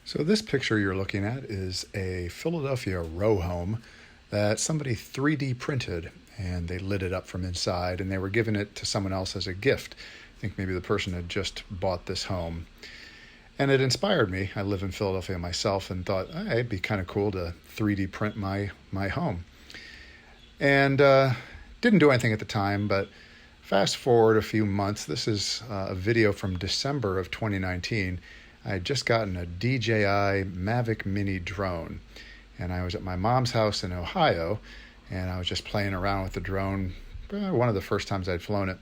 So this picture you're looking at is a Philadelphia row home that somebody 3D printed, and they lit it up from inside, and they were giving it to someone else as a gift. I think maybe the person had just bought this home. And it inspired me. I live in Philadelphia myself and thought, hey, it'd be kind of cool to 3D print my home. And didn't do anything at the time, but fast forward a few months. This is a video from December of 2019. I had just gotten a DJI Mavic Mini drone, and I was at my mom's house in Ohio, and I was just playing around with the drone, one of the first times I'd flown it.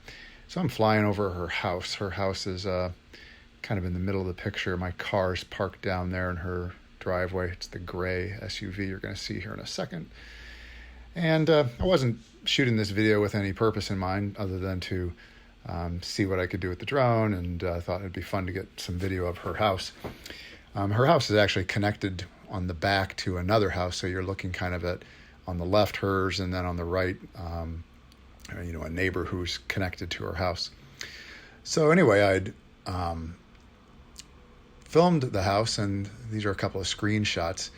So I'm flying over her house. Her house is kind of in the middle of the picture. My car's parked down there in her driveway. It's the gray SUV you're going to see here in a second. And I wasn't shooting this video with any purpose in mind other than to see what I could do with the drone, and I thought it'd be fun to get some video of her house. Her house is actually connected on the back to another house, so you're looking kind of at, on the left, hers, and then on the right, a neighbor who's connected to her house. So anyway, I'd filmed the house, and these are a couple of screenshots.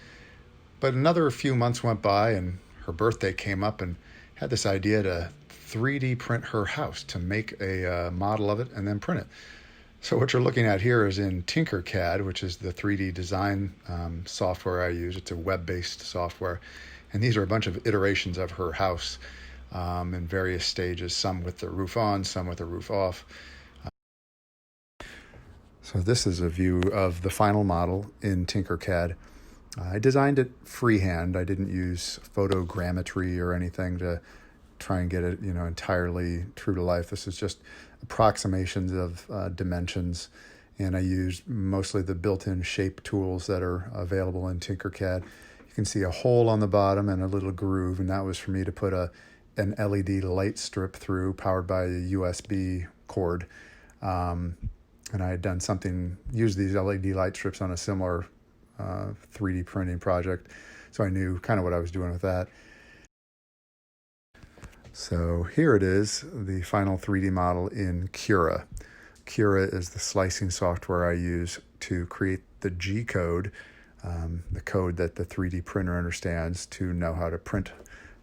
But another few months went by, and her birthday came up, and had this idea to 3D print her house, to make a model of it and then print it. So what you're looking at here is in Tinkercad, which is the 3D design software I use. It's a web-based software. And these are a bunch of iterations of her house in various stages, some with the roof on, some with the roof off. So this is a view of the final model in Tinkercad. I designed it freehand. I didn't use photogrammetry or anything to try and get it, entirely true to life. This is just approximations of dimensions, and I used mostly the built-in shape tools that are available in Tinkercad. You can see a hole on the bottom and a little groove, and that was for me to put an LED light strip through, powered by a USB cord. And I had done used these LED light strips on a similar 3D printing project, so I knew kind of what I was doing with that. So here it is, the final 3D model in Cura. Cura is the slicing software I use to create the G code, the code that the 3D printer understands to know how to print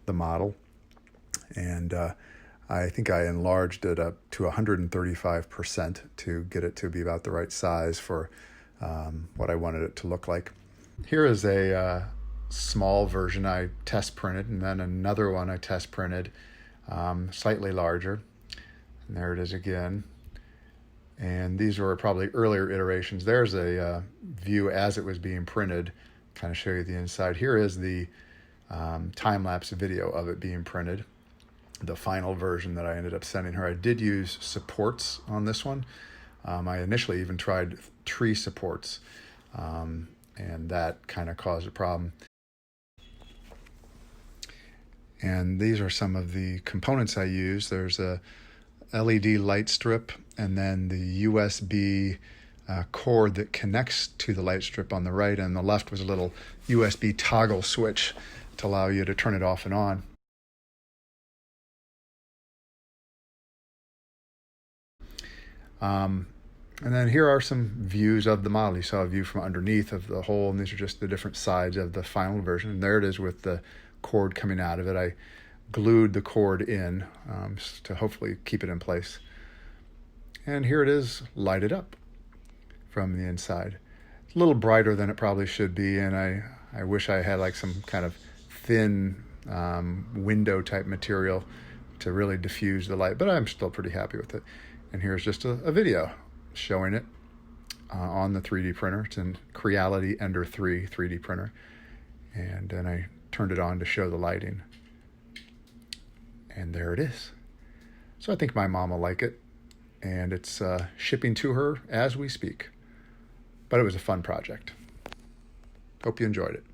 the model. And I think I enlarged it up to 135% to get it to be about the right size for what I wanted it to look like. Here is a small version I test printed, and then another one I test printed, slightly larger. And there it is again. And these were probably earlier iterations. There's a view as it was being printed, kind of show you the inside. Here is the time-lapse video of it being printed, the final version that I ended up sending her. I did use supports on this one. I initially even tried tree supports, and that kind of caused a problem. And these are some of the components I use. There's a LED light strip, and then the USB cord that connects to the light strip on the right, and the left was a little USB toggle switch to allow you to turn it off and on. And then here are some views of the model. You saw a view from underneath of the hole, and these are just the different sides of the final version. And there it is with the cord coming out of it. I glued the cord in to hopefully keep it in place. And here it is lighted up from the inside. It's a little brighter than it probably should be, and I wish I had like some kind of thin window type material to really diffuse the light, but I'm still pretty happy with it. And here's just a video showing it on the 3D printer. It's in Creality Ender 3 3D printer. And then I turned it on to show the lighting. And there it is. So I think my mom will like it. And it's shipping to her as we speak. But it was a fun project. Hope you enjoyed it.